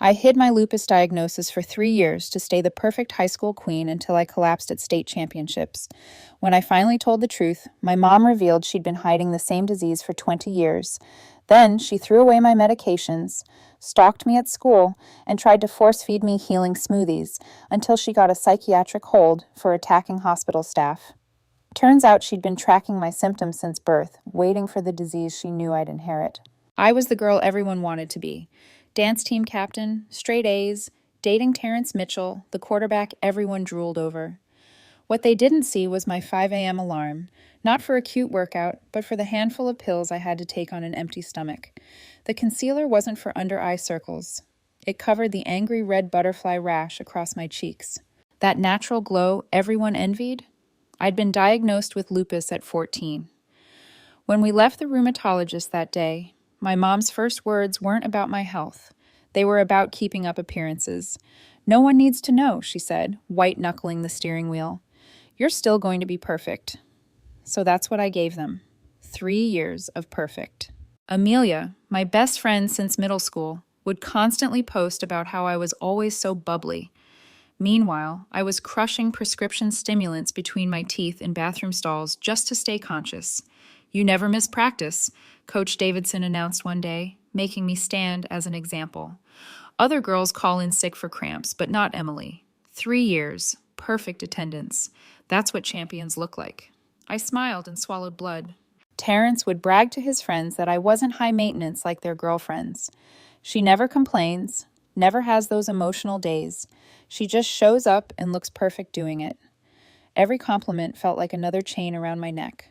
I hid my lupus diagnosis for 3 years to stay the perfect high school queen until I collapsed at state championships. When I finally told the truth, my mom revealed she'd been hiding the same disease for 20 years. Then she threw away my medications, stalked me at school, and tried to force feed me healing smoothies until she got a psychiatric hold for attacking hospital staff. Turns out she'd been tracking my symptoms since birth, waiting for the disease she knew I'd inherit. I was the girl everyone wanted to be. Dance team captain, straight A's, dating Terrence Mitchell, the quarterback everyone drooled over. What they didn't see was my 5 a.m. alarm, not for a cute workout, but for the handful of pills I had to take on an empty stomach. The concealer wasn't for under-eye circles. It covered the angry red butterfly rash across my cheeks. That natural glow everyone envied? I'd been diagnosed with lupus at 14. When we left the rheumatologist that day, my mom's first words weren't about my health. They were about keeping up appearances. "No one needs to know," she said, white-knuckling the steering wheel. "You're still going to be perfect." So that's what I gave them. 3 years of perfect. Amelia, my best friend since middle school, would constantly post about how I was always so bubbly. Meanwhile, I was crushing prescription stimulants between my teeth in bathroom stalls just to stay conscious. "You never miss practice," Coach Davidson announced one day, making me stand as an example. Other girls call in sick for cramps, but not Emily. 3 years, perfect attendance. That's what champions look like. I smiled and swallowed blood. Terrence would brag to his friends that I wasn't high maintenance like their girlfriends. "She never complains, never has those emotional days. She just shows up and looks perfect doing it." Every compliment felt like another chain around my neck.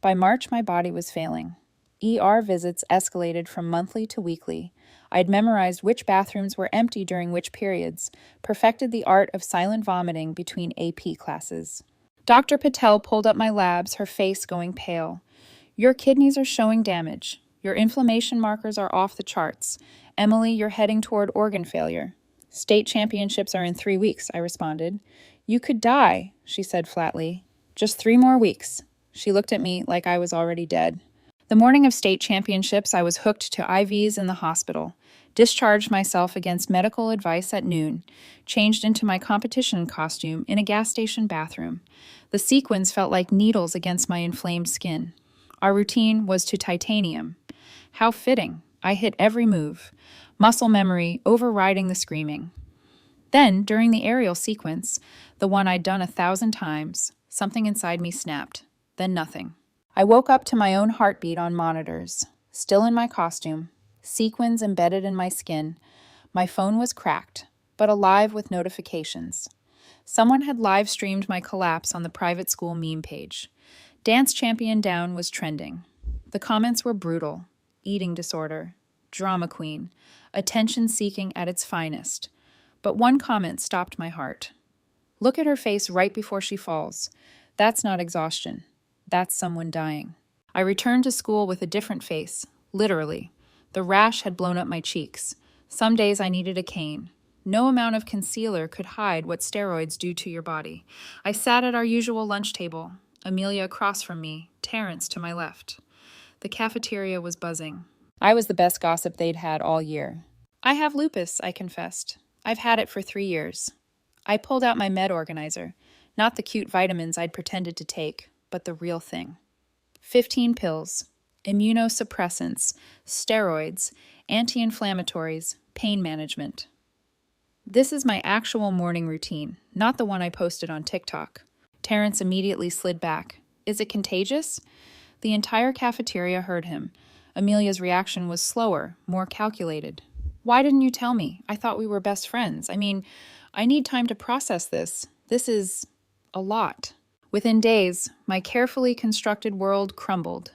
By March, my body was failing. ER visits escalated from monthly to weekly. I'd memorized which bathrooms were empty during which periods, perfected the art of silent vomiting between AP classes. Dr. Patel pulled up my labs, her face going pale. "Your kidneys are showing damage. Your inflammation markers are off the charts. Emily, you're heading toward organ failure." "State championships are in 3 weeks," I responded. "You could die," she said flatly. "Just 3 more weeks." She looked at me like I was already dead. The morning of state championships, I was hooked to IVs in the hospital, discharged myself against medical advice at noon, changed into my competition costume in a gas station bathroom. The sequins felt like needles against my inflamed skin. Our routine was to titanium. How fitting. I hit every move. Muscle memory overriding the screaming. Then, during the aerial sequence, the one I'd done 1,000 times, something inside me snapped. Then nothing. I woke up to my own heartbeat on monitors, still in my costume, sequins embedded in my skin. My phone was cracked, but alive with notifications. Someone had live-streamed my collapse on the private school meme page. "Dance champion down" was trending. The comments were brutal. Eating disorder. Drama queen. Attention-seeking at its finest. But one comment stopped my heart. "Look at her face right before she falls. That's not exhaustion. That's someone dying." I returned to school with a different face, literally. The rash had blown up my cheeks. Some days I needed a cane. No amount of concealer could hide what steroids do to your body. I sat at our usual lunch table, Amelia across from me, Terrence to my left. The cafeteria was buzzing. I was the best gossip they'd had all year. "I have lupus," I confessed. "I've had it for 3 years." I pulled out my med organizer, not the cute vitamins I'd pretended to take, but the real thing. 15 pills, immunosuppressants, steroids, anti-inflammatories, pain management. This is my actual morning routine, not the one I posted on TikTok. Terrence immediately slid back. "Is it contagious?" The entire cafeteria heard him. Amelia's reaction was slower, more calculated. "Why didn't you tell me? I thought we were best friends. I need time to process this. This is a lot." Within days, my carefully constructed world crumbled.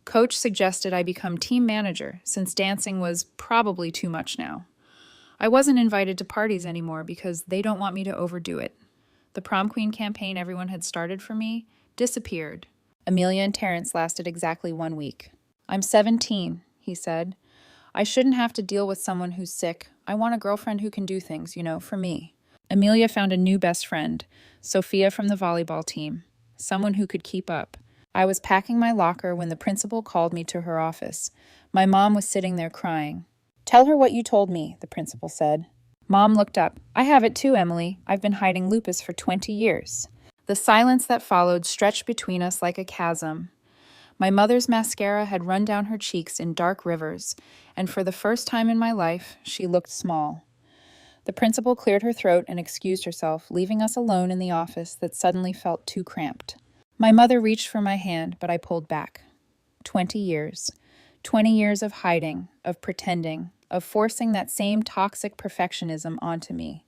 Coach suggested I become team manager, since dancing was probably too much now. I wasn't invited to parties anymore because they don't want me to overdo it. The prom queen campaign everyone had started for me disappeared. Amelia and Terrence lasted exactly 1 week. "I'm 17, he said. "I shouldn't have to deal with someone who's sick. I want a girlfriend who can do things, for me." Amelia found a new best friend, Sophia from the volleyball team, someone who could keep up. I was packing my locker when the principal called me to her office. My mom was sitting there crying. Tell her what you told me, the principal said. Mom looked up. I have it too, Emily. I've been hiding lupus for 20 years. The silence that followed stretched between us like a chasm. My mother's mascara had run down her cheeks in dark rivers, and for the first time in my life, she looked small. The principal cleared her throat and excused herself, leaving us alone in the office that suddenly felt too cramped. My mother reached for my hand, but I pulled back. 20 years. 20 years of hiding, of pretending, of forcing that same toxic perfectionism onto me.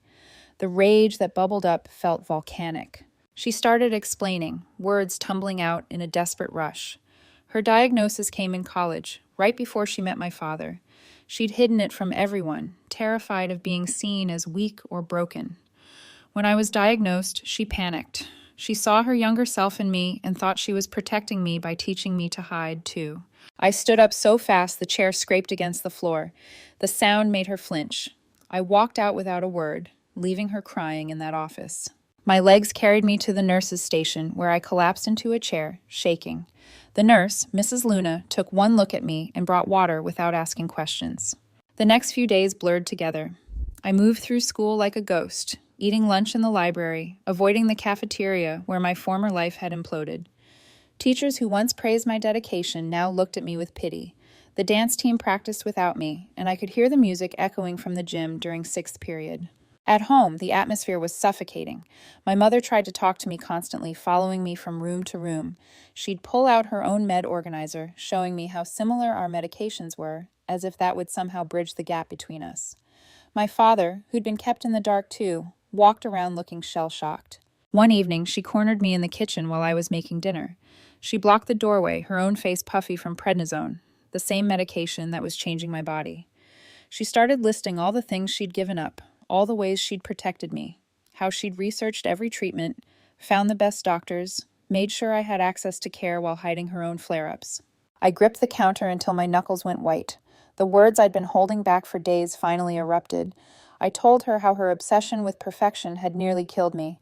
The rage that bubbled up felt volcanic. She started explaining, words tumbling out in a desperate rush. Her diagnosis came in college, right before she met my father. She'd hidden it from everyone, terrified of being seen as weak or broken. When I was diagnosed, she panicked. She saw her younger self in me and thought she was protecting me by teaching me to hide, too. I stood up so fast the chair scraped against the floor. The sound made her flinch. I walked out without a word, leaving her crying in that office. My legs carried me to the nurse's station, where I collapsed into a chair, shaking. The nurse, Mrs. Luna, took one look at me and brought water without asking questions. The next few days blurred together. I moved through school like a ghost, eating lunch in the library, avoiding the cafeteria where my former life had imploded. Teachers who once praised my dedication now looked at me with pity. The dance team practiced without me, and I could hear the music echoing from the gym during sixth period. At home, the atmosphere was suffocating. My mother tried to talk to me constantly, following me from room to room. She'd pull out her own med organizer, showing me how similar our medications were, as if that would somehow bridge the gap between us. My father, who'd been kept in the dark too, walked around looking shell-shocked. One evening, she cornered me in the kitchen while I was making dinner. She blocked the doorway, her own face puffy from prednisone, the same medication that was changing my body. She started listing all the things she'd given up, all the ways she'd protected me, how she'd researched every treatment, found the best doctors, made sure I had access to care while hiding her own flare-ups. I gripped the counter until my knuckles went white. The words I'd been holding back for days finally erupted. I told her how her obsession with perfection had nearly killed me,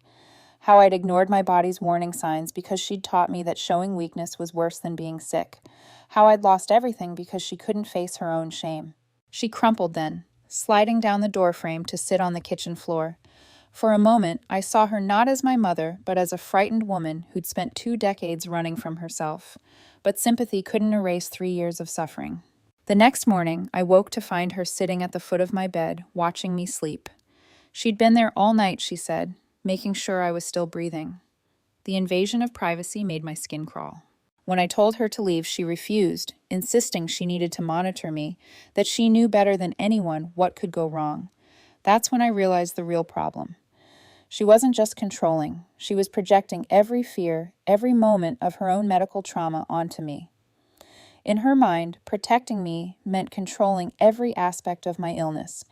how I'd ignored my body's warning signs because she'd taught me that showing weakness was worse than being sick, how I'd lost everything because she couldn't face her own shame. She crumpled then, sliding down the doorframe to sit on the kitchen floor. For a moment, I saw her not as my mother, but as a frightened woman who'd spent 2 decades running from herself. But sympathy couldn't erase 3 years of suffering. The next morning, I woke to find her sitting at the foot of my bed, watching me sleep. She'd been there all night, she said, making sure I was still breathing. The invasion of privacy made my skin crawl. When I told her to leave, she refused, insisting she needed to monitor me, that she knew better than anyone what could go wrong. That's when I realized the real problem. She wasn't just controlling. She was projecting every fear, every moment of her own medical trauma onto me. In her mind, protecting me meant controlling every aspect of my illness,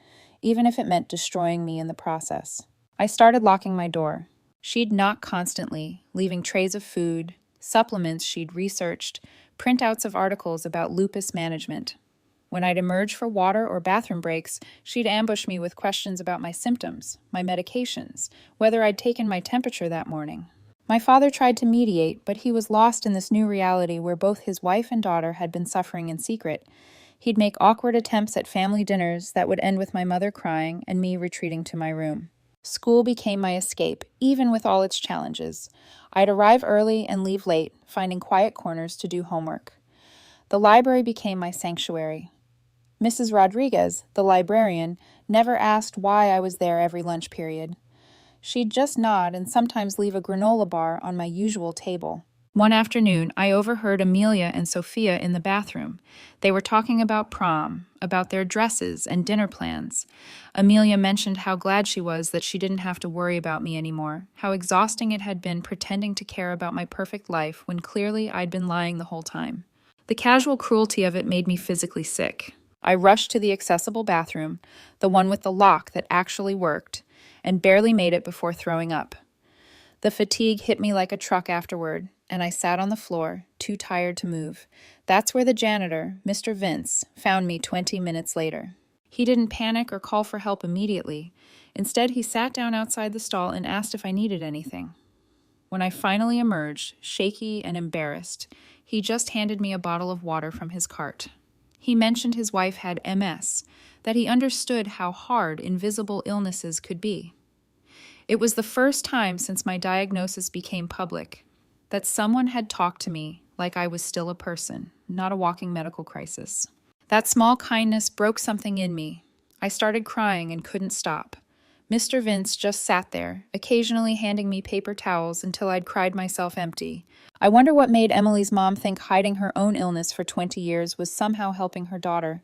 even if it meant destroying me in the process. I started locking my door. She'd knock constantly, leaving trays of food, supplements she'd researched, printouts of articles about lupus management. When I'd emerge for water or bathroom breaks, she'd ambush me with questions about my symptoms, my medications, whether I'd taken my temperature that morning. My father tried to mediate, but he was lost in this new reality where both his wife and daughter had been suffering in secret. He'd make awkward attempts at family dinners that would end with my mother crying and me retreating to my room. School became my escape, even with all its challenges. I'd arrive early and leave late, finding quiet corners to do homework. The library became my sanctuary. Mrs. Rodriguez, the librarian, never asked why I was there every lunch period. She'd just nod and sometimes leave a granola bar on my usual table. One afternoon, I overheard Amelia and Sophia in the bathroom. They were talking about prom, about their dresses and dinner plans. Amelia mentioned how glad she was that she didn't have to worry about me anymore, how exhausting it had been pretending to care about my perfect life when clearly I'd been lying the whole time. The casual cruelty of it made me physically sick. I rushed to the accessible bathroom, the one with the lock that actually worked, and barely made it before throwing up. The fatigue hit me like a truck afterward, and I sat on the floor, too tired to move. That's where the janitor, Mr. Vince, found me 20 minutes later. He didn't panic or call for help immediately. Instead, he sat down outside the stall and asked if I needed anything. When I finally emerged, shaky and embarrassed, he just handed me a bottle of water from his cart. He mentioned his wife had MS, that he understood how hard invisible illnesses could be. It was the first time since my diagnosis became public that someone had talked to me like I was still a person, not a walking medical crisis. That small kindness broke something in me. I started crying and couldn't stop. Mr. Vince just sat there, occasionally handing me paper towels until I'd cried myself empty. I wonder what made Emily's mom think hiding her own illness for 20 years was somehow helping her daughter.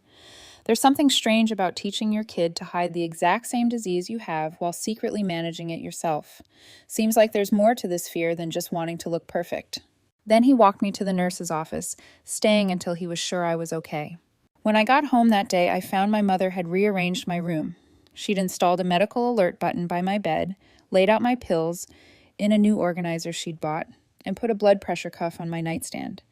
There's something strange about teaching your kid to hide the exact same disease you have while secretly managing it yourself. Seems like there's more to this fear than just wanting to look perfect. Then he walked me to the nurse's office, staying until he was sure I was okay. When I got home that day, I found my mother had rearranged my room. She'd installed a medical alert button by my bed, laid out my pills in a new organizer she'd bought, and put a blood pressure cuff on my nightstand.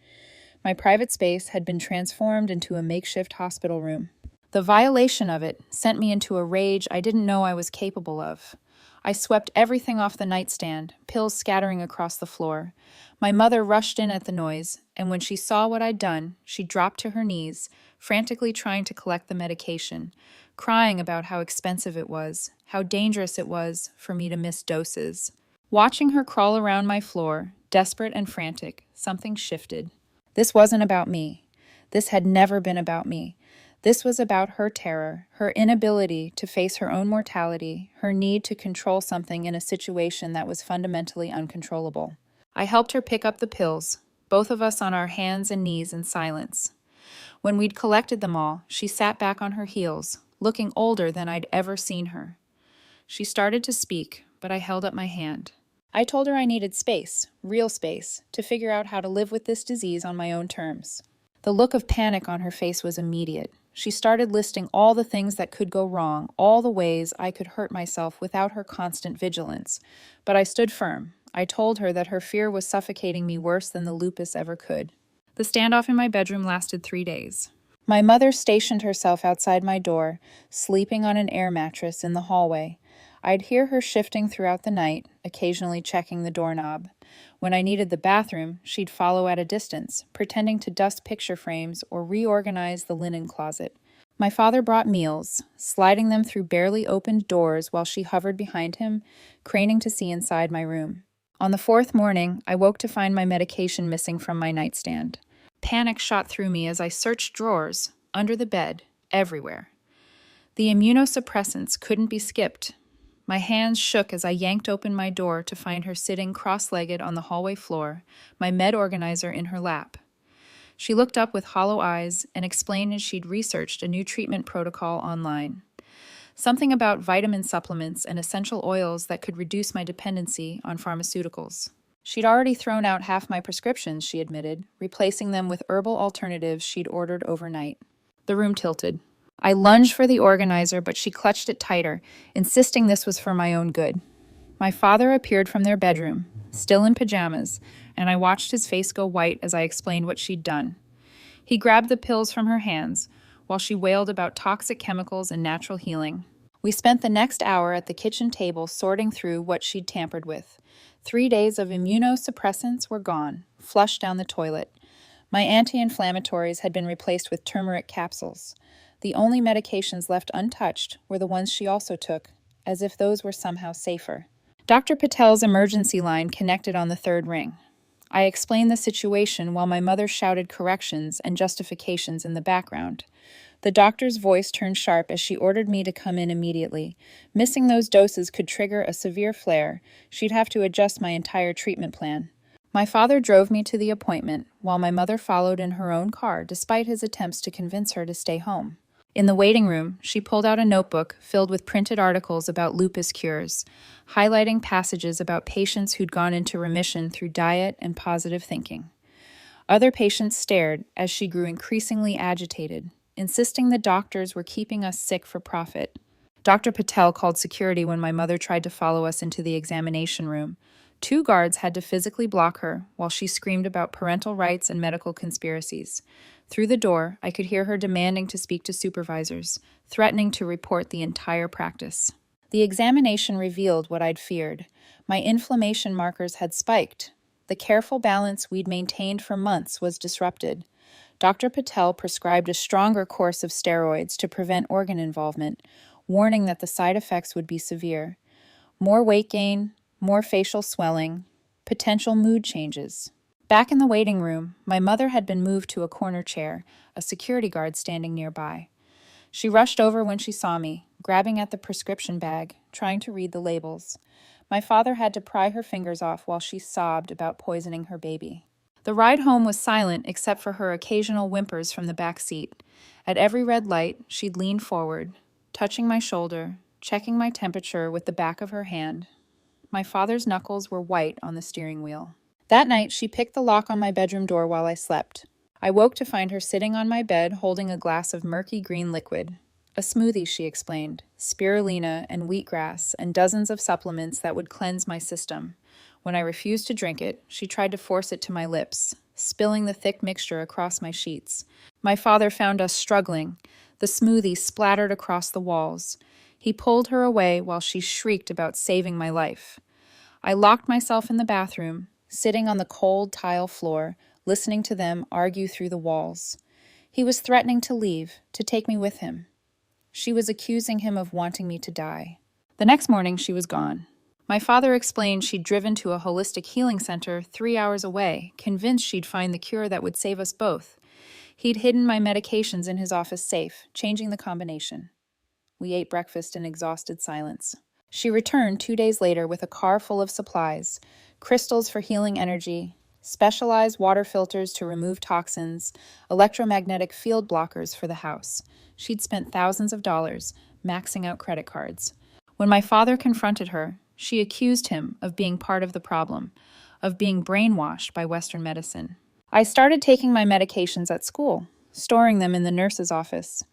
My private space had been transformed into a makeshift hospital room. The violation of it sent me into a rage I didn't know I was capable of. I swept everything off the nightstand, pills scattering across the floor. My mother rushed in at the noise, and when she saw what I'd done, she dropped to her knees, frantically trying to collect the medication, crying about how expensive it was, how dangerous it was for me to miss doses. Watching her crawl around my floor, desperate and frantic, something shifted. This wasn't about me. This had never been about me. This was about her terror, her inability to face her own mortality, her need to control something in a situation that was fundamentally uncontrollable. I helped her pick up the pills, both of us on our hands and knees in silence. When we'd collected them all, she sat back on her heels, looking older than I'd ever seen her. She started to speak, but I held up my hand. I told her I needed space, real space, to figure out how to live with this disease on my own terms. The look of panic on her face was immediate. She started listing all the things that could go wrong, all the ways I could hurt myself without her constant vigilance. But I stood firm. I told her that her fear was suffocating me worse than the lupus ever could. The standoff in my bedroom lasted 3 days. My mother stationed herself outside my door, sleeping on an air mattress in the hallway. I'd hear her shifting throughout the night, occasionally checking the doorknob. When I needed the bathroom, she'd follow at a distance, pretending to dust picture frames or reorganize the linen closet. My father brought meals, sliding them through barely opened doors while she hovered behind him, craning to see inside my room. On the 4th morning, I woke to find my medication missing from my nightstand. Panic shot through me as I searched drawers, under the bed, everywhere. The immunosuppressants couldn't be skipped. My hands shook as I yanked open my door to find her sitting cross-legged on the hallway floor, my med organizer in her lap. She looked up with hollow eyes and explained as she'd researched a new treatment protocol online. Something about vitamin supplements and essential oils that could reduce my dependency on pharmaceuticals. She'd already thrown out half my prescriptions, she admitted, replacing them with herbal alternatives she'd ordered overnight. The room tilted. I lunged for the organizer, but she clutched it tighter, insisting this was for my own good. My father appeared from their bedroom, still in pajamas, and I watched his face go white as I explained what she'd done. He grabbed the pills from her hands, while she wailed about toxic chemicals and natural healing. We spent the next hour at the kitchen table sorting through what she'd tampered with. 3 days of immunosuppressants were gone, flushed down the toilet. My anti-inflammatories had been replaced with turmeric capsules. The only medications left untouched were the ones she also took, as if those were somehow safer. Dr. Patel's emergency line connected on the 3rd ring. I explained the situation while my mother shouted corrections and justifications in the background. The doctor's voice turned sharp as she ordered me to come in immediately. Missing those doses could trigger a severe flare. She'd have to adjust my entire treatment plan. My father drove me to the appointment, while my mother followed in her own car, despite his attempts to convince her to stay home. In the waiting room, she pulled out a notebook filled with printed articles about lupus cures, highlighting passages about patients who'd gone into remission through diet and positive thinking. Other patients stared as she grew increasingly agitated, insisting the doctors were keeping us sick for profit. Dr. Patel called security when my mother tried to follow us into the examination room. 2 guards had to physically block her while she screamed about parental rights and medical conspiracies. Through the door, I could hear her demanding to speak to supervisors, threatening to report the entire practice. The examination revealed what I'd feared. My inflammation markers had spiked. The careful balance we'd maintained for months was disrupted. Dr. Patel prescribed a stronger course of steroids to prevent organ involvement, warning that the side effects would be severe. More weight gain, more facial swelling, potential mood changes. Back in the waiting room, my mother had been moved to a corner chair, a security guard standing nearby. She rushed over when she saw me, grabbing at the prescription bag, trying to read the labels. My father had to pry her fingers off while she sobbed about poisoning her baby. The ride home was silent except for her occasional whimpers from the back seat. At every red light, she'd lean forward, touching my shoulder, checking my temperature with the back of her hand. My father's knuckles were white on the steering wheel. That night, she picked the lock on my bedroom door while I slept. I woke to find her sitting on my bed holding a glass of murky green liquid. A smoothie, she explained, spirulina and wheatgrass and dozens of supplements that would cleanse my system. When I refused to drink it, she tried to force it to my lips, spilling the thick mixture across my sheets. My father found us struggling. The smoothie splattered across the walls. He pulled her away while she shrieked about saving my life. I locked myself in the bathroom, sitting on the cold tile floor, listening to them argue through the walls. He was threatening to leave, to take me with him. She was accusing him of wanting me to die. The next morning, she was gone. My father explained she'd driven to a holistic healing center 3 hours away, convinced she'd find the cure that would save us both. He'd hidden my medications in his office safe, changing the combination. We ate breakfast in exhausted silence. She returned 2 days later with a car full of supplies, crystals for healing energy, specialized water filters to remove toxins, electromagnetic field blockers for the house. She'd spent thousands of dollars, maxing out credit cards. When my father confronted her, she accused him of being part of the problem, of being brainwashed by Western medicine. I started taking my medications at school, storing them in the nurse's office.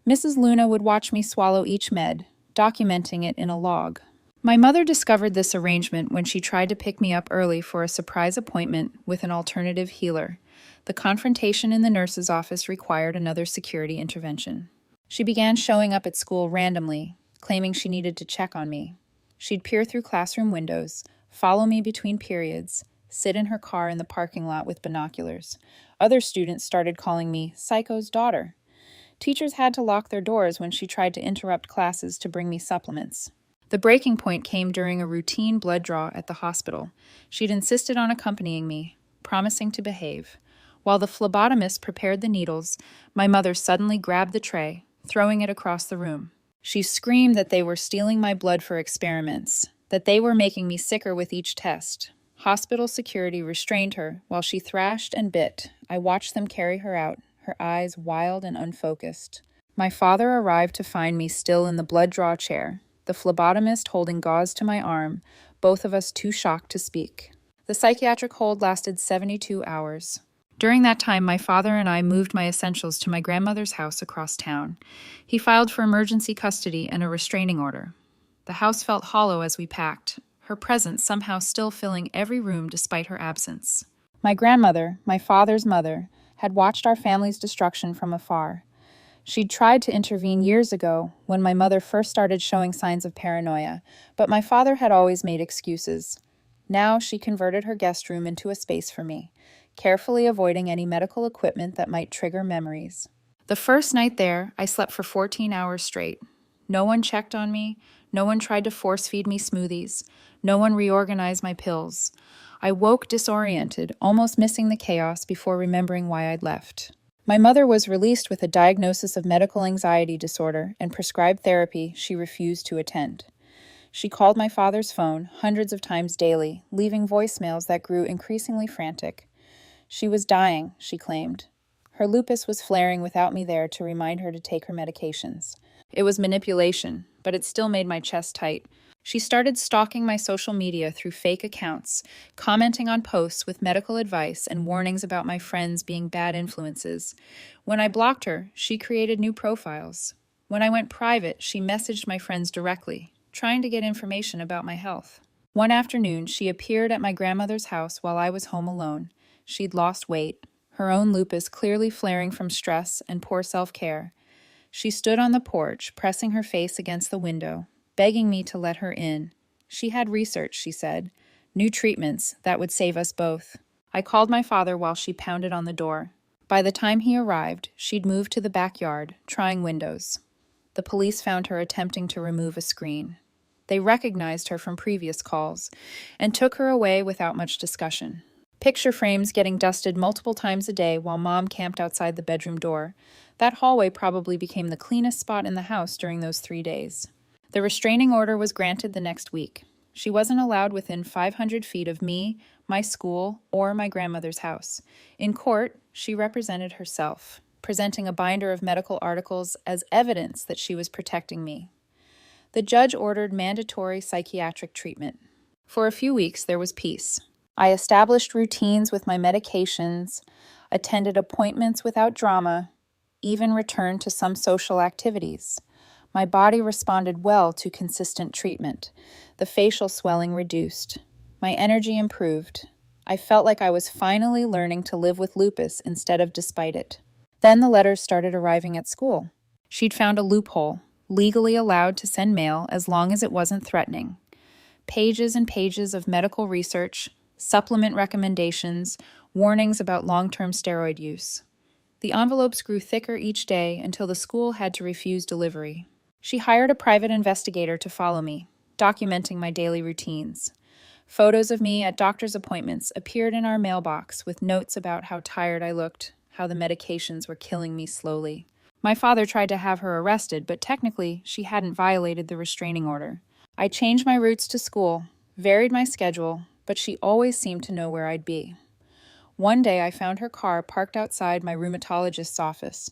Mrs. Luna would watch me swallow each med, documenting it in a log. My mother discovered this arrangement when she tried to pick me up early for a surprise appointment with an alternative healer. The confrontation in the nurse's office required another security intervention. She began showing up at school randomly, claiming she needed to check on me. She'd peer through classroom windows, follow me between periods, sit in her car in the parking lot with binoculars. Other students started calling me Psycho's daughter. Teachers had to lock their doors when she tried to interrupt classes to bring me supplements. The breaking point came during a routine blood draw at the hospital. She'd insisted on accompanying me, promising to behave. While the phlebotomist prepared the needles, my mother suddenly grabbed the tray, throwing it across the room. She screamed that they were stealing my blood for experiments, that they were making me sicker with each test. Hospital security restrained her while she thrashed and bit. I watched them carry her out, her eyes wild and unfocused. My father arrived to find me still in the blood draw chair, the phlebotomist holding gauze to my arm, both of us too shocked to speak. The psychiatric hold lasted 72 hours. During that time, my father and I moved my essentials to my grandmother's house across town. He filed for emergency custody and a restraining order. The house felt hollow as we packed, her presence somehow still filling every room despite her absence. My grandmother, my father's mother, had watched our family's destruction from afar. She'd tried to intervene years ago when my mother first started showing signs of paranoia, but my father had always made excuses. Now she converted her guest room into a space for me, carefully avoiding any medical equipment that might trigger memories. The first night there, I slept for 14 hours straight. No one checked on me. No one tried to force-feed me smoothies. No one reorganized my pills. I woke disoriented, almost missing the chaos before remembering why I'd left. My mother was released with a diagnosis of medical anxiety disorder and prescribed therapy she refused to attend. She called my father's phone hundreds of times daily, leaving voicemails that grew increasingly frantic. She was dying, she claimed. Her lupus was flaring without me there to remind her to take her medications. It was manipulation, but it still made my chest tight. She started stalking my social media through fake accounts, commenting on posts with medical advice and warnings about my friends being bad influences. When I blocked her, she created new profiles. When I went private, she messaged my friends directly, trying to get information about my health. One afternoon, she appeared at my grandmother's house while I was home alone. She'd lost weight, her own lupus clearly flaring from stress and poor self-care. She stood on the porch, pressing her face against the window, begging me to let her in. She had research, she said, new treatments that would save us both. I called my father while she pounded on the door. By the time he arrived, she'd moved to the backyard, trying windows. The police found her attempting to remove a screen. They recognized her from previous calls and took her away without much discussion. Picture frames getting dusted multiple times a day while Mom camped outside the bedroom door. That hallway probably became the cleanest spot in the house during those 3 days. The restraining order was granted the next week. She wasn't allowed within 500 feet of me, my school, or my grandmother's house. In court, she represented herself, presenting a binder of medical articles as evidence that she was protecting me. The judge ordered mandatory psychiatric treatment. For a few weeks, there was peace. I established routines with my medications, attended appointments without drama, even returned to some social activities. My body responded well to consistent treatment. The facial swelling reduced. My energy improved. I felt like I was finally learning to live with lupus instead of despite it. Then the letters started arriving at school. She'd found a loophole, legally allowed to send mail as long as it wasn't threatening. Pages and pages of medical research, supplement recommendations, warnings about long-term steroid use. The envelopes grew thicker each day until the school had to refuse delivery. She hired a private investigator to follow me, documenting my daily routines. Photos of me at doctor's appointments appeared in our mailbox with notes about how tired I looked, how the medications were killing me slowly. My father tried to have her arrested, but technically she hadn't violated the restraining order. I changed my routes to school, varied my schedule, but she always seemed to know where I'd be. One day I found her car parked outside my rheumatologist's office.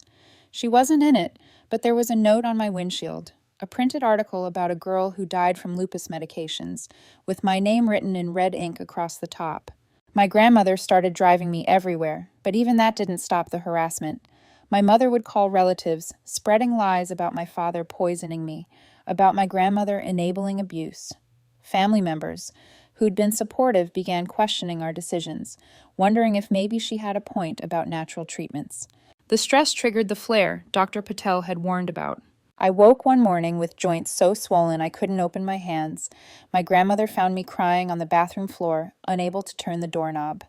She wasn't in it, but there was a note on my windshield, a printed article about a girl who died from lupus medications, with my name written in red ink across the top. My grandmother started driving me everywhere, but even that didn't stop the harassment. My mother would call relatives, spreading lies about my father poisoning me, about my grandmother enabling abuse. Family members, who'd been supportive, began questioning our decisions, wondering if maybe she had a point about natural treatments. The stress triggered the flare Dr. Patel had warned about. I woke one morning with joints so swollen I couldn't open my hands. My grandmother found me crying on the bathroom floor, unable to turn the doorknob.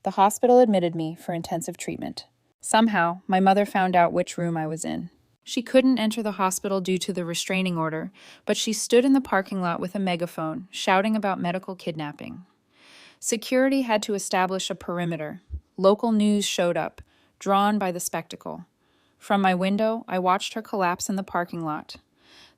The hospital admitted me for intensive treatment. Somehow, my mother found out which room I was in. She couldn't enter the hospital due to the restraining order, but she stood in the parking lot with a megaphone, shouting about medical kidnapping. Security had to establish a perimeter. Local news showed up, drawn by the spectacle. From my window, I watched her collapse in the parking lot.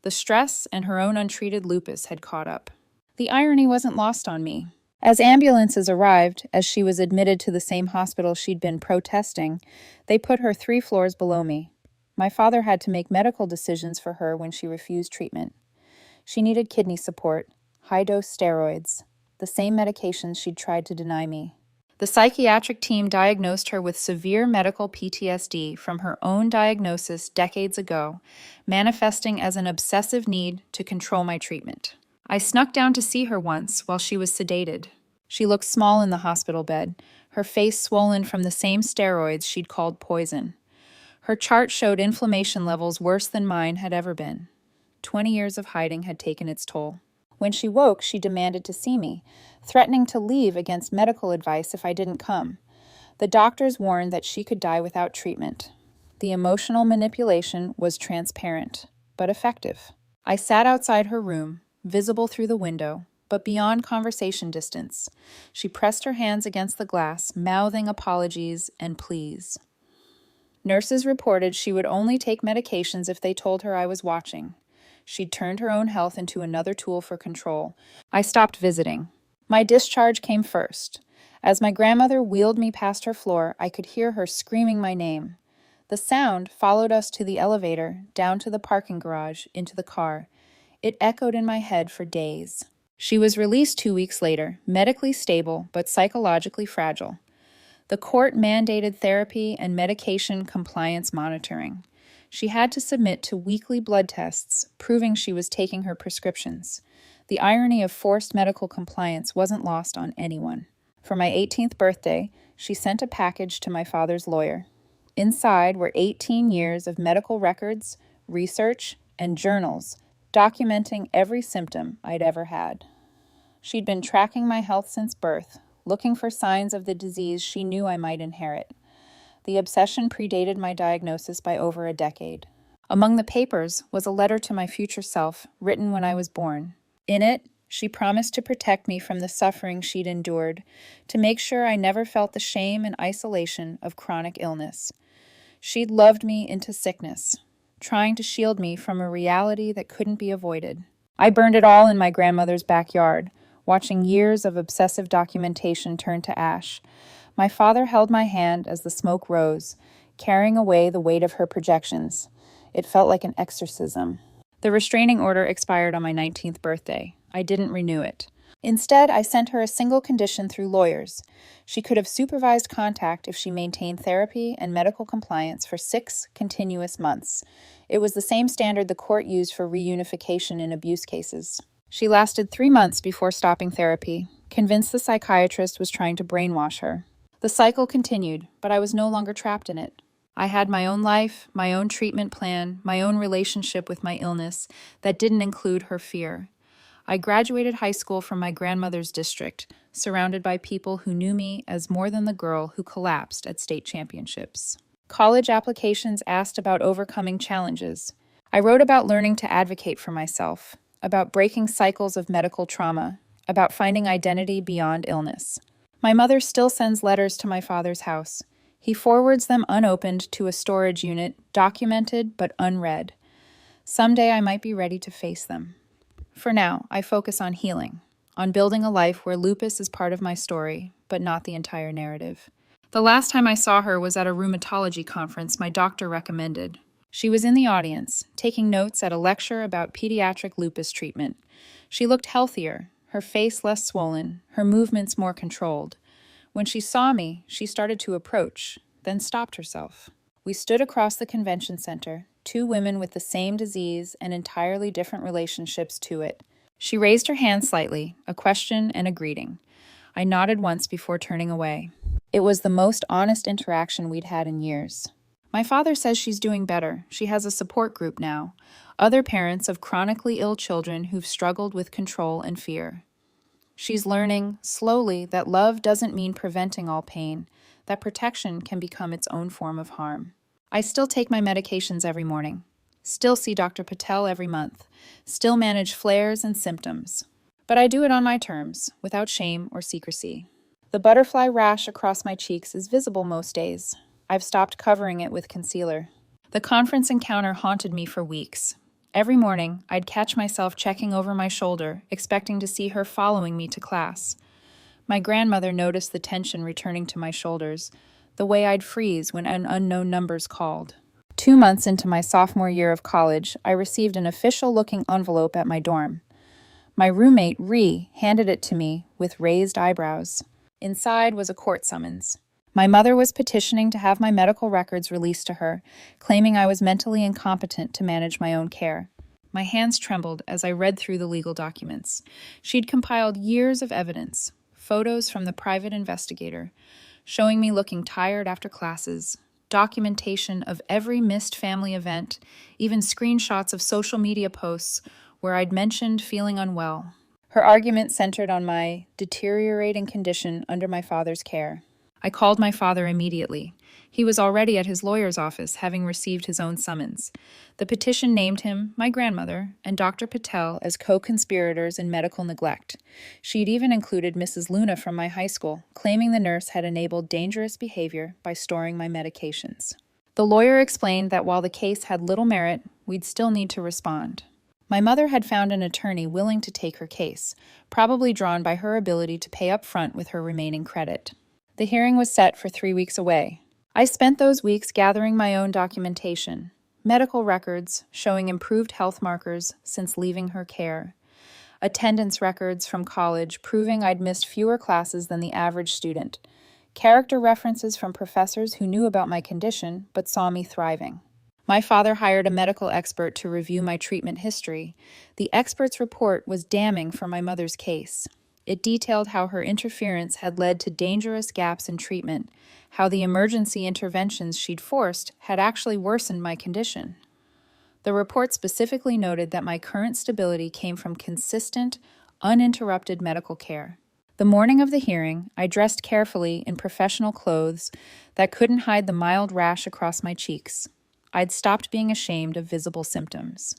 The stress and her own untreated lupus had caught up. The irony wasn't lost on me. As ambulances arrived, as she was admitted to the same hospital she'd been protesting, they put her 3 floors below me. My father had to make medical decisions for her when she refused treatment. She needed kidney support, high-dose steroids, the same medications she'd tried to deny me. The psychiatric team diagnosed her with severe medical PTSD from her own diagnosis decades ago, manifesting as an obsessive need to control my treatment. I snuck down to see her once while she was sedated. She looked small in the hospital bed, her face swollen from the same steroids she'd called poison. Her chart showed inflammation levels worse than mine had ever been. 20 years of hiding had taken its toll. When she woke, she demanded to see me, threatening to leave against medical advice if I didn't come. The doctors warned that she could die without treatment. The emotional manipulation was transparent, but effective. I sat outside her room, visible through the window, but beyond conversation distance. She pressed her hands against the glass, mouthing apologies and pleas. Nurses reported she would only take medications if they told her I was watching. She'd turned her own health into another tool for control. I stopped visiting. My discharge came first. As my grandmother wheeled me past her floor, I could hear her screaming my name. The sound followed us to the elevator, down to the parking garage, into the car. It echoed in my head for days. She was released 2 weeks later, medically stable but psychologically fragile. The court mandated therapy and medication compliance monitoring. She had to submit to weekly blood tests, proving she was taking her prescriptions. The irony of forced medical compliance wasn't lost on anyone. For my 18th birthday, she sent a package to my father's lawyer. Inside were 18 years of medical records, research, and journals documenting every symptom I'd ever had. She'd been tracking my health since birth, looking for signs of the disease she knew I might inherit. The obsession predated my diagnosis by over a decade. Among the papers was a letter to my future self, written when I was born. In it, she promised to protect me from the suffering she'd endured, to make sure I never felt the shame and isolation of chronic illness. She'd loved me into sickness, trying to shield me from a reality that couldn't be avoided. I burned it all in my grandmother's backyard, watching years of obsessive documentation turn to ash. My father held my hand as the smoke rose, carrying away the weight of her projections. It felt like an exorcism. The restraining order expired on my 19th birthday. I didn't renew it. Instead, I sent her a single condition through lawyers. She could have supervised contact if she maintained therapy and medical compliance for 6 continuous months. It was the same standard the court used for reunification in abuse cases. She lasted 3 months before stopping therapy, convinced the psychiatrist was trying to brainwash her. The cycle continued, but I was no longer trapped in it. I had my own life, my own treatment plan, my own relationship with my illness that didn't include her fear. I graduated high school from my grandmother's district, surrounded by people who knew me as more than the girl who collapsed at state championships. College applications asked about overcoming challenges. I wrote about learning to advocate for myself, about breaking cycles of medical trauma, about finding identity beyond illness. My mother still sends letters to my father's house. He forwards them unopened to a storage unit, documented but unread. Someday I might be ready to face them. For now, I focus on healing, on building a life where lupus is part of my story, but not the entire narrative. The last time I saw her was at a rheumatology conference my doctor recommended. She was in the audience, taking notes at a lecture about pediatric lupus treatment. She looked healthier, her face less swollen, her movements more controlled. When she saw me, she started to approach, then stopped herself. We stood across the convention center, 2 women with the same disease and entirely different relationships to it. She raised her hand slightly, a question and a greeting. I nodded once before turning away. It was the most honest interaction we'd had in years. My father says she's doing better. She has a support group now. Other parents of chronically ill children who've struggled with control and fear. She's learning, slowly, that love doesn't mean preventing all pain, that protection can become its own form of harm. I still take my medications every morning, still see Dr. Patel every month, still manage flares and symptoms. But I do it on my terms, without shame or secrecy. The butterfly rash across my cheeks is visible most days. I've stopped covering it with concealer. The conference encounter haunted me for weeks. Every morning, I'd catch myself checking over my shoulder, expecting to see her following me to class. My grandmother noticed the tension returning to my shoulders, the way I'd freeze when an unknown numbers called. 2 months into my sophomore year of college, I received an official-looking envelope at my dorm. My roommate, Ree, handed it to me with raised eyebrows. Inside was a court summons. My mother was petitioning to have my medical records released to her, claiming I was mentally incompetent to manage my own care. My hands trembled as I read through the legal documents. She'd compiled years of evidence, photos from the private investigator, showing me looking tired after classes, documentation of every missed family event, even screenshots of social media posts where I'd mentioned feeling unwell. Her argument centered on my deteriorating condition under my father's care. I called my father immediately. He was already at his lawyer's office, having received his own summons. The petition named him, my grandmother, and Dr. Patel as co-conspirators in medical neglect. She'd even included Mrs. Luna from my high school, claiming the nurse had enabled dangerous behavior by storing my medications. The lawyer explained that while the case had little merit, we'd still need to respond. My mother had found an attorney willing to take her case, probably drawn by her ability to pay up front with her remaining credit. The hearing was set for 3 weeks away. I spent those weeks gathering my own documentation, medical records showing improved health markers since leaving her care, attendance records from college proving I'd missed fewer classes than the average student, character references from professors who knew about my condition but saw me thriving. My father hired a medical expert to review my treatment history. The expert's report was damning for my mother's case. It detailed how her interference had led to dangerous gaps in treatment, how the emergency interventions she'd forced had actually worsened my condition. The report specifically noted that my current stability came from consistent, uninterrupted medical care. The morning of the hearing, I dressed carefully in professional clothes that couldn't hide the mild rash across my cheeks. I'd stopped being ashamed of visible symptoms.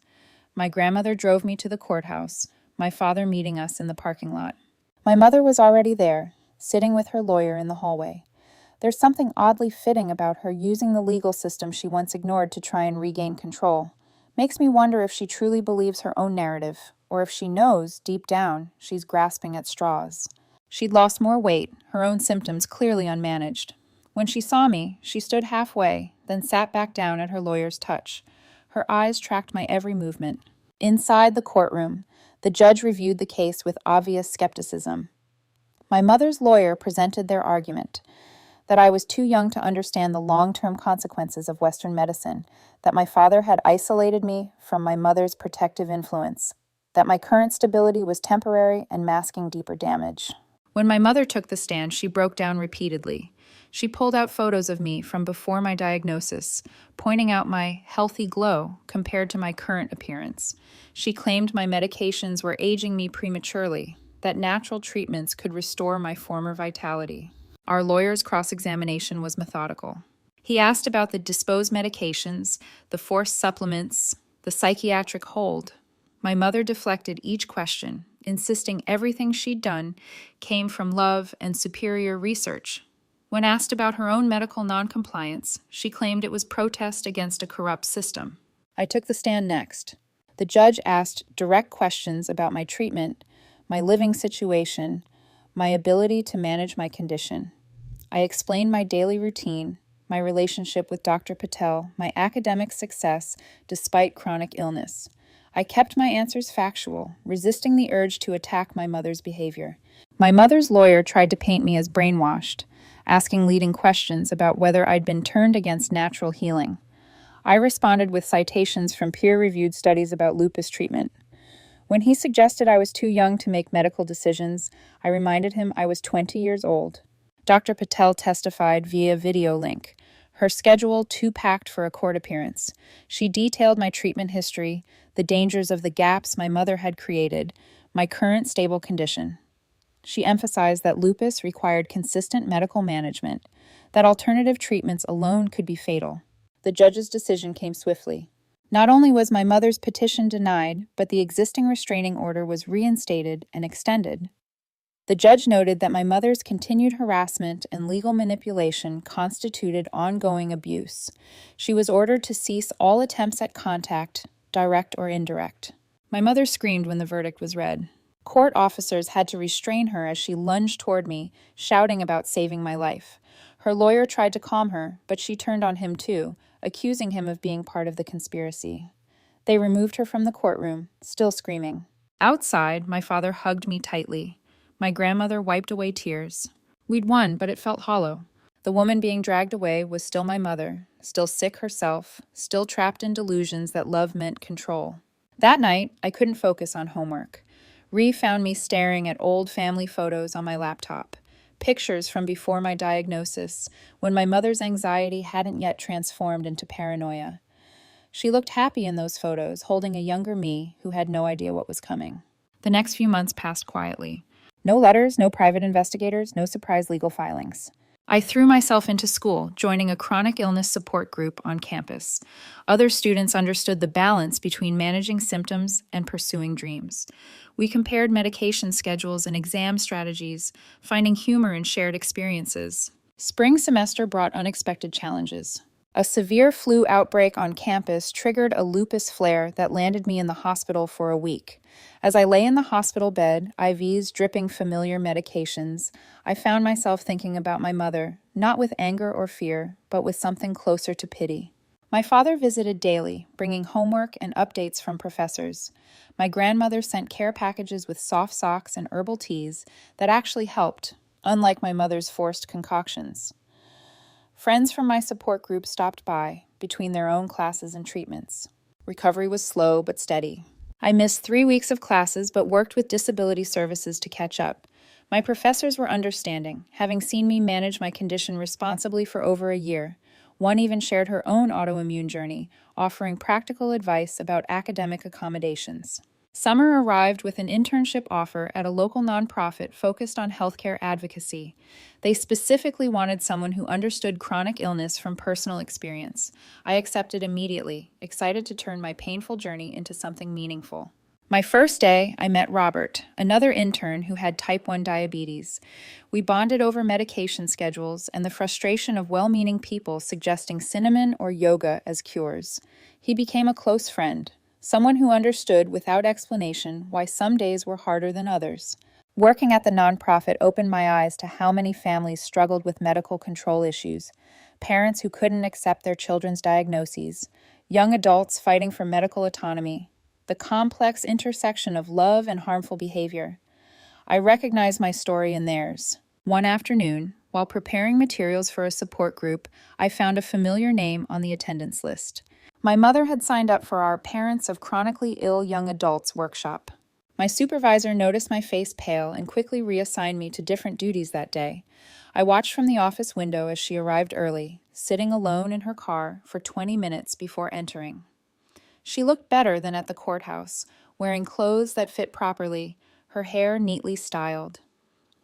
My grandmother drove me to the courthouse, my father meeting us in the parking lot. My mother was already there, sitting with her lawyer in the hallway. There's something oddly fitting about her using the legal system she once ignored to try and regain control. Makes me wonder if she truly believes her own narrative, or if she knows, deep down, she's grasping at straws. She'd lost more weight, her own symptoms clearly unmanaged. When she saw me, she stood halfway, then sat back down at her lawyer's touch. Her eyes tracked my every movement. Inside the courtroom, the judge reviewed the case with obvious skepticism. My mother's lawyer presented their argument that I was too young to understand the long-term consequences of Western medicine, that my father had isolated me from my mother's protective influence, that my current stability was temporary and masking deeper damage. When my mother took the stand, she broke down repeatedly. She pulled out photos of me from before my diagnosis, pointing out my healthy glow compared to my current appearance. She claimed my medications were aging me prematurely, that natural treatments could restore my former vitality. Our lawyer's cross-examination was methodical. He asked about the disposed medications, the forced supplements, the psychiatric hold. My mother deflected each question, insisting everything she'd done came from love and superior research. When asked about her own medical noncompliance, she claimed it was protest against a corrupt system. I took the stand next. The judge asked direct questions about my treatment, my living situation, my ability to manage my condition. I explained my daily routine, my relationship with Dr. Patel, my academic success despite chronic illness. I kept my answers factual, resisting the urge to attack my mother's behavior. My mother's lawyer tried to paint me as brainwashed, asking leading questions about whether I'd been turned against natural healing. I responded with citations from peer-reviewed studies about lupus treatment. When he suggested I was too young to make medical decisions, I reminded him I was 20 years old. Dr. Patel testified via video link, her schedule too packed for a court appearance. She detailed my treatment history, the dangers of the gaps my mother had created, my current stable condition. She emphasized that lupus required consistent medical management, that alternative treatments alone could be fatal. The judge's decision came swiftly. Not only was my mother's petition denied, but the existing restraining order was reinstated and extended. The judge noted that my mother's continued harassment and legal manipulation constituted ongoing abuse. She was ordered to cease all attempts at contact, direct or indirect. My mother screamed when the verdict was read. Court officers had to restrain her as she lunged toward me, shouting about saving my life. Her lawyer tried to calm her, but she turned on him too, accusing him of being part of the conspiracy. They removed her from the courtroom, still screaming. Outside, my father hugged me tightly. My grandmother wiped away tears. We'd won, but it felt hollow. The woman being dragged away was still my mother, still sick herself, still trapped in delusions that love meant control. That night, I couldn't focus on homework. Ree found me staring at old family photos on my laptop, pictures from before my diagnosis, when my mother's anxiety hadn't yet transformed into paranoia. She looked happy in those photos, holding a younger me who had no idea what was coming. The next few months passed quietly. No letters, no private investigators, no surprise legal filings. I threw myself into school, joining a chronic illness support group on campus. Other students understood the balance between managing symptoms and pursuing dreams. We compared medication schedules and exam strategies, finding humor in shared experiences. Spring semester brought unexpected challenges. A severe flu outbreak on campus triggered a lupus flare that landed me in the hospital for a week. As I lay in the hospital bed, IVs dripping familiar medications, I found myself thinking about my mother, not with anger or fear, but with something closer to pity. My father visited daily, bringing homework and updates from professors. My grandmother sent care packages with soft socks and herbal teas that actually helped, unlike my mother's forced concoctions. Friends from my support group stopped by, between their own classes and treatments. Recovery was slow but steady. I missed 3 weeks of classes but worked with disability services to catch up. My professors were understanding, having seen me manage my condition responsibly for over a year. One even shared her own autoimmune journey, offering practical advice about academic accommodations. Summer arrived with an internship offer at a local nonprofit focused on healthcare advocacy. They specifically wanted someone who understood chronic illness from personal experience. I accepted immediately, excited to turn my painful journey into something meaningful. My first day, I met Robert, another intern who had type 1 diabetes. We bonded over medication schedules and the frustration of well-meaning people suggesting cinnamon or yoga as cures. He became a close friend, someone who understood without explanation why some days were harder than others. Working at the nonprofit opened my eyes to how many families struggled with medical control issues, parents who couldn't accept their children's diagnoses, young adults fighting for medical autonomy, the complex intersection of love and harmful behavior. I recognized my story in theirs. One afternoon, while preparing materials for a support group, I found a familiar name on the attendance list. My mother had signed up for our Parents of Chronically Ill Young Adults workshop. My supervisor noticed my face pale and quickly reassigned me to different duties that day. I watched from the office window as she arrived early, sitting alone in her car for 20 minutes before entering. She looked better than at the courthouse, wearing clothes that fit properly, her hair neatly styled.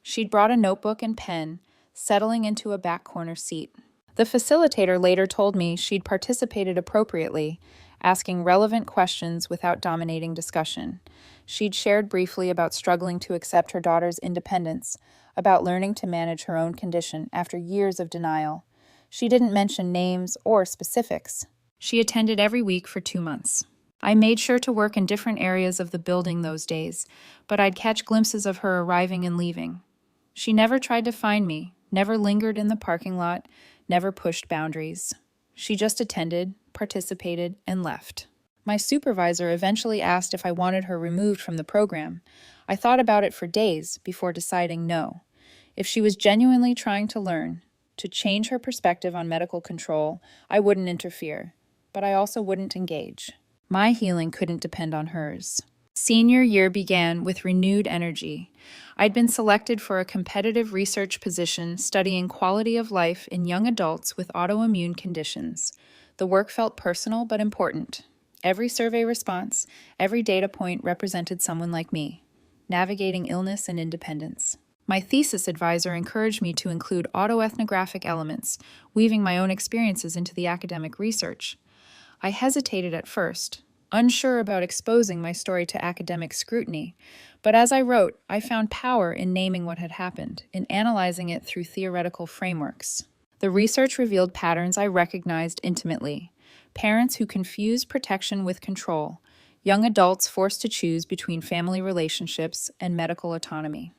She'd brought a notebook and pen, settling into a back corner seat. The facilitator later told me she'd participated appropriately, asking relevant questions without dominating discussion. She'd shared briefly about struggling to accept her daughter's independence, about learning to manage her own condition after years of denial. She didn't mention names or specifics. She attended every week for 2 months. I made sure to work in different areas of the building those days, but I'd catch glimpses of her arriving and leaving. She never tried to find me, never lingered in the parking lot, never pushed boundaries. She just attended, participated, and left. My supervisor eventually asked if I wanted her removed from the program. I thought about it for days before deciding no. If she was genuinely trying to learn, to change her perspective on medical control, I wouldn't interfere, but I also wouldn't engage. My healing couldn't depend on hers. Senior year began with renewed energy. I'd been selected for a competitive research position studying quality of life in young adults with autoimmune conditions. The work felt personal but important. Every survey response, every data point represented someone like me, navigating illness and independence. My thesis advisor encouraged me to include autoethnographic elements, weaving my own experiences into the academic research. I hesitated at first, unsure about exposing my story to academic scrutiny, but as I wrote, I found power in naming what had happened, in analyzing it through theoretical frameworks. The research revealed patterns I recognized intimately. Parents who confused protection with control, young adults forced to choose between family relationships and medical autonomy.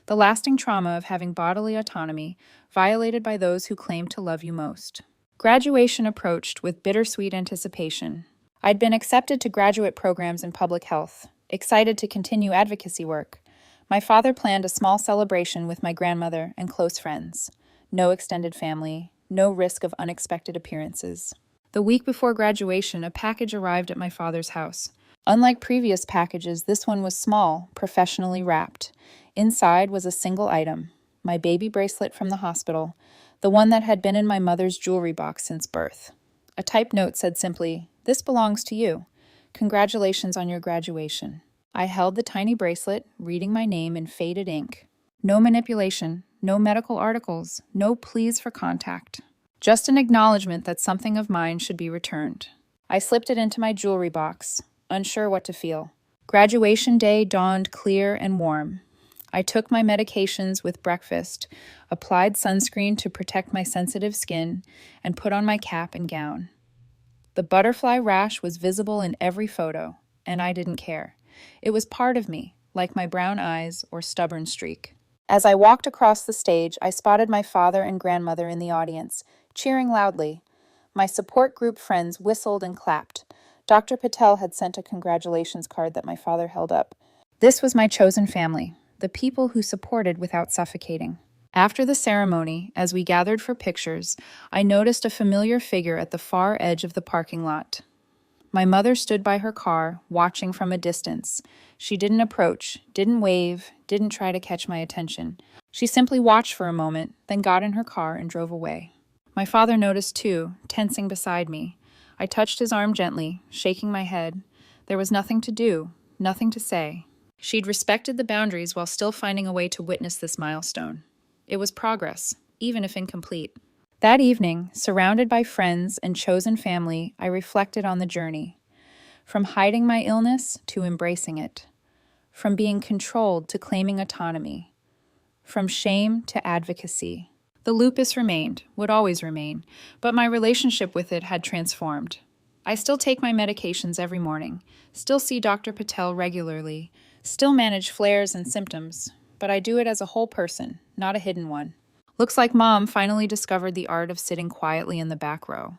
The lasting trauma of having bodily autonomy violated by those who claimed to love you most. Graduation approached with bittersweet anticipation. I'd been accepted to graduate programs in public health, excited to continue advocacy work. My father planned a small celebration with my grandmother and close friends. No extended family, no risk of unexpected appearances. The week before graduation, a package arrived at my father's house. Unlike previous packages, this one was small, professionally wrapped. Inside was a single item, my baby bracelet from the hospital, the one that had been in my mother's jewelry box since birth. A typed note said simply, "This belongs to you. Congratulations on your graduation." I held the tiny bracelet, reading my name in faded ink. No manipulation, no medical articles, no pleas for contact. Just an acknowledgement that something of mine should be returned. I slipped it into my jewelry box, unsure what to feel. Graduation day dawned clear and warm. I took my medications with breakfast, applied sunscreen to protect my sensitive skin, and put on my cap and gown. The butterfly rash was visible in every photo, and I didn't care. It was part of me, like my brown eyes or stubborn streak. As I walked across the stage, I spotted my father and grandmother in the audience, cheering loudly. My support group friends whistled and clapped. Dr. Patel had sent a congratulations card that my father held up. This was my chosen family, the people who supported without suffocating. After the ceremony, as we gathered for pictures, I noticed a familiar figure at the far edge of the parking lot. My mother stood by her car, watching from a distance. She didn't approach, didn't wave, didn't try to catch my attention. She simply watched for a moment, then got in her car and drove away. My father noticed too, tensing beside me. I touched his arm gently, shaking my head. There was nothing to do, nothing to say. She'd respected the boundaries while still finding a way to witness this milestone. It was progress, even if incomplete. That evening, surrounded by friends and chosen family, I reflected on the journey. From hiding my illness to embracing it. From being controlled to claiming autonomy. From shame to advocacy. The lupus remained, would always remain, but my relationship with it had transformed. I still take my medications every morning, still see Dr. Patel regularly, still manage flares and symptoms, but I do it as a whole person, not a hidden one. Looks like Mom finally discovered the art of sitting quietly in the back row.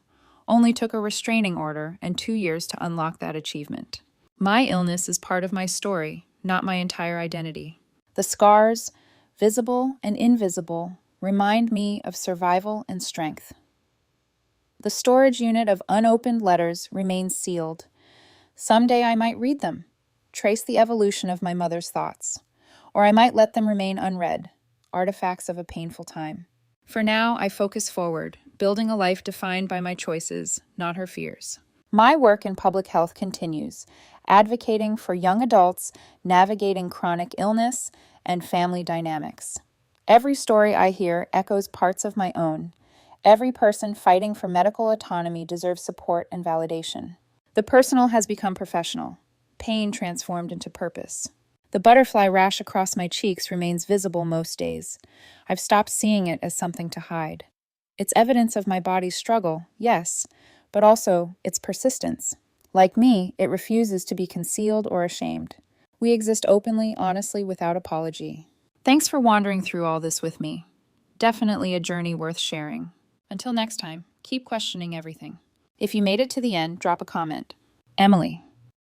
Only took a restraining order and 2 years to unlock that achievement. My illness is part of my story, not my entire identity. The scars, visible and invisible, remind me of survival and strength. The storage unit of unopened letters remains sealed. Someday I might read them, trace the evolution of my mother's thoughts, or I might let them remain unread, artifacts of a painful time. For now, I focus forward, building a life defined by my choices, not her fears. My work in public health continues, advocating for young adults navigating chronic illness and family dynamics. Every story I hear echoes parts of my own. Every person fighting for medical autonomy deserves support and validation. The personal has become professional, pain transformed into purpose. The butterfly rash across my cheeks remains visible most days. I've stopped seeing it as something to hide. It's evidence of my body's struggle, yes, but also its persistence. Like me, it refuses to be concealed or ashamed. We exist openly, honestly, without apology. Thanks for wandering through all this with me. Definitely a journey worth sharing. Until next time, keep questioning everything. If you made it to the end, drop a comment. Emily.